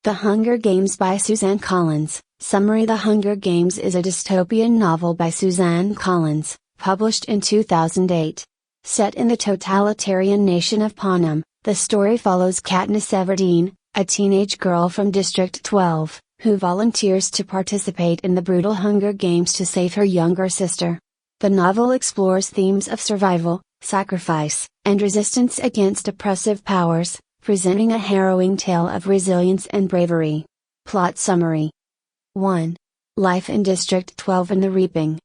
The Hunger Games by Suzanne Collins. Summary: The Hunger Games is a dystopian novel by Suzanne Collins, published in 2008. Set in the totalitarian nation of Panem, the story follows Katniss Everdeen, a teenage girl from District 12, who volunteers to participate in the brutal Hunger Games to save her younger sister. The novel explores themes of survival, sacrifice, and resistance against oppressive powers, presenting a harrowing tale of resilience and bravery. Plot summary. 1. Life in District 12 and the Reaping.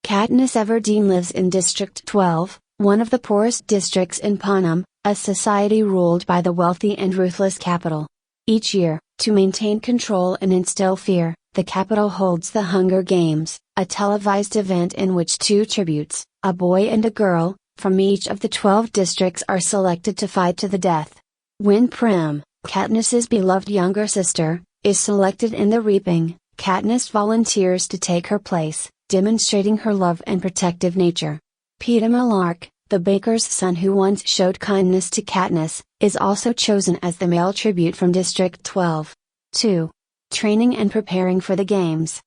Katniss Everdeen lives in District 12, one of the poorest districts in Panem, a society ruled by the wealthy and ruthless capital. Each year, to maintain control and instill fear, the capital holds the Hunger Games, a televised event in which two tributes, a boy and a girl, from each of the 12 districts are selected to fight to the death. When Prim, Katniss's beloved younger sister, is selected in the Reaping, Katniss volunteers to take her place, demonstrating her love and protective nature. Peeta Mellark, the baker's son who once showed kindness to Katniss, is also chosen as the male tribute from District 12. 2. Training and preparing for the games.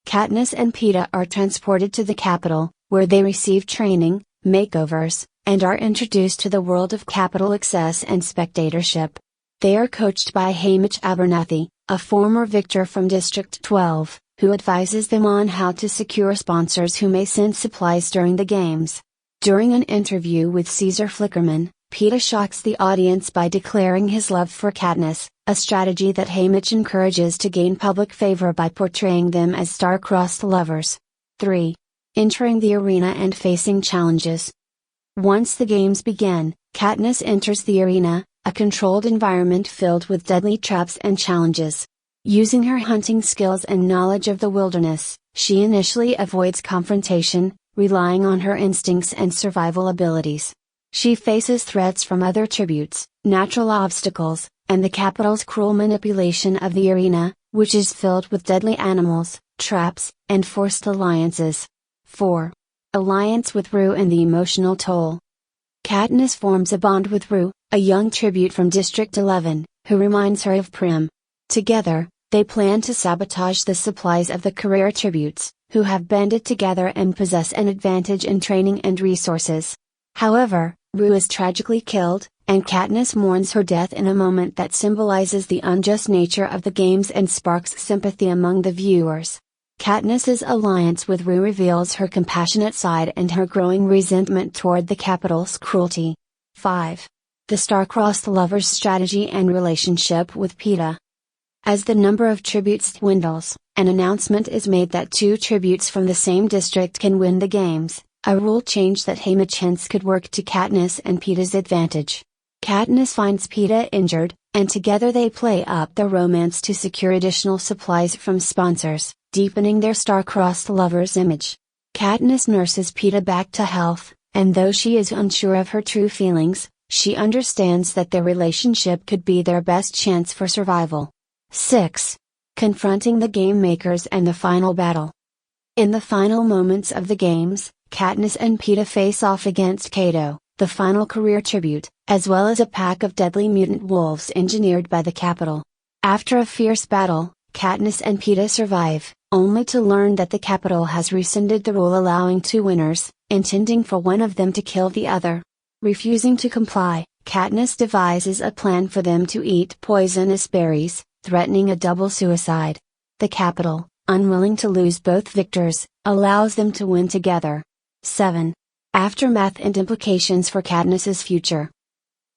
Katniss and Peeta are transported to the capital, where they receive training, makeovers, and are introduced to the world of capital access and spectatorship. They are coached by Haymitch Abernathy, a former victor from District 12, who advises them on how to secure sponsors who may send supplies during the games. During an interview with Caesar Flickerman, Peeta shocks the audience by declaring his love for Katniss, a strategy that Haymitch encourages to gain public favor by portraying them as star-crossed lovers. 3. Entering the arena and facing challenges. Once the games begin, Katniss enters the arena, a controlled environment filled with deadly traps and challenges. Using her hunting skills and knowledge of the wilderness, she initially avoids confrontation, relying on her instincts and survival abilities. She faces threats from other tributes, natural obstacles, and the capital's cruel manipulation of the arena, which is filled with deadly animals, traps, and forced alliances. 4. Alliance with Rue and the emotional toll. Katniss forms a bond with Rue, a young tribute from District 11, who reminds her of Prim. Together, they plan to sabotage the supplies of the career tributes, who have banded together and possess an advantage in training and resources. However, Rue is tragically killed, and Katniss mourns her death in a moment that symbolizes the unjust nature of the games and sparks sympathy among the viewers. Katniss's alliance with Rue reveals her compassionate side and her growing resentment toward the capital's cruelty. 5. The star-crossed lover's strategy and relationship with Peeta. As the number of tributes dwindles, an announcement is made that two tributes from the same district can win the games, a rule change that Haymitch hints could work to Katniss and Peeta's advantage. Katniss finds Peeta injured, and together they play up their romance to secure additional supplies from sponsors, deepening their star-crossed lover's image. Katniss nurses Peeta back to health, and though she is unsure of her true feelings, she understands that their relationship could be their best chance for survival. 6. Confronting the game makers and the final battle. In the final moments of the games, Katniss and Peeta face off against Cato, the final career tribute, as well as a pack of deadly mutant wolves engineered by the capital. After a fierce battle, Katniss and Peeta survive, only to learn that the capital has rescinded the rule allowing two winners, intending for one of them to kill the other. Refusing to comply, Katniss devises a plan for them to eat poisonous berries, threatening a double suicide. The capital, unwilling to lose both victors, allows them to win together. 7. Aftermath and implications for Katniss's future.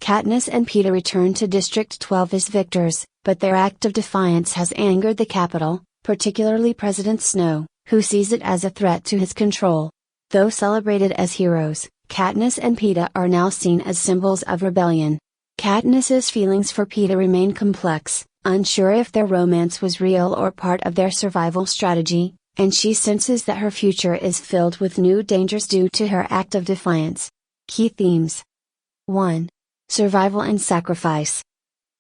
Katniss and Peeta return to District 12 as victors, but their act of defiance has angered the capital, particularly President Snow, who sees it as a threat to his control. Though celebrated as heroes, Katniss and Peeta are now seen as symbols of rebellion. Katniss's feelings for Peeta remain complex, unsure if their romance was real or part of their survival strategy, and she senses that her future is filled with new dangers due to her act of defiance. Key themes. 1. Survival and sacrifice.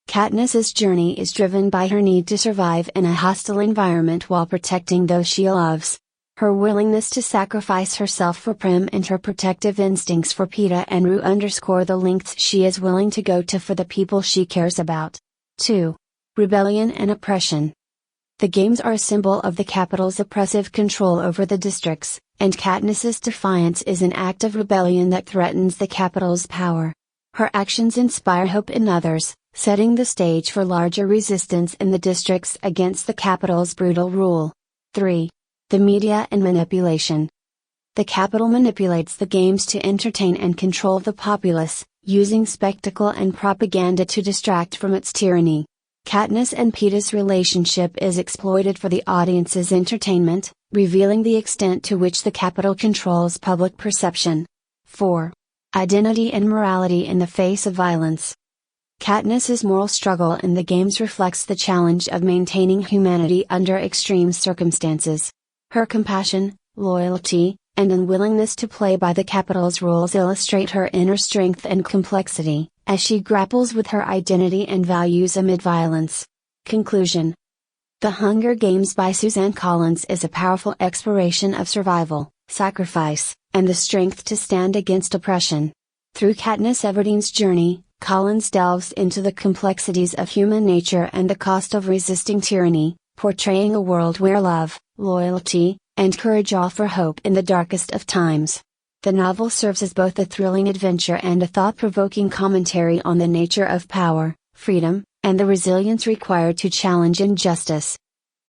Katniss's journey is driven by her need to survive in a hostile environment while protecting those she loves. Her willingness to sacrifice herself for Prim and her protective instincts for Peeta and Rue underscore the lengths she is willing to go to for the people she cares about. 2. rebellion and oppression. The games are a symbol of the capital's oppressive control over the districts, and Katniss's defiance is an act of rebellion that threatens the capital's power. Her actions inspire hope in others, setting the stage for larger resistance in the districts against the capital's brutal rule. 3. The media and manipulation. The capital manipulates the games to entertain and control the populace, using spectacle and propaganda to distract from its tyranny. Katniss and Peeta's relationship is exploited for the audience's entertainment, revealing the extent to which the capital controls public perception. 4. Identity and morality in the face of violence. Katniss's moral struggle in the games reflects the challenge of maintaining humanity under extreme circumstances. Her compassion, loyalty, and unwillingness to play by the capital's rules illustrate her inner strength and complexity, as she grapples with her identity and values amid violence. Conclusion. The Hunger Games by Suzanne Collins is a powerful exploration of survival, sacrifice, and the strength to stand against oppression. Through Katniss Everdeen's journey, Collins delves into the complexities of human nature and the cost of resisting tyranny, portraying a world where love, loyalty, and courage offer hope in the darkest of times. The novel serves as both a thrilling adventure and a thought-provoking commentary on the nature of power, freedom, and the resilience required to challenge injustice.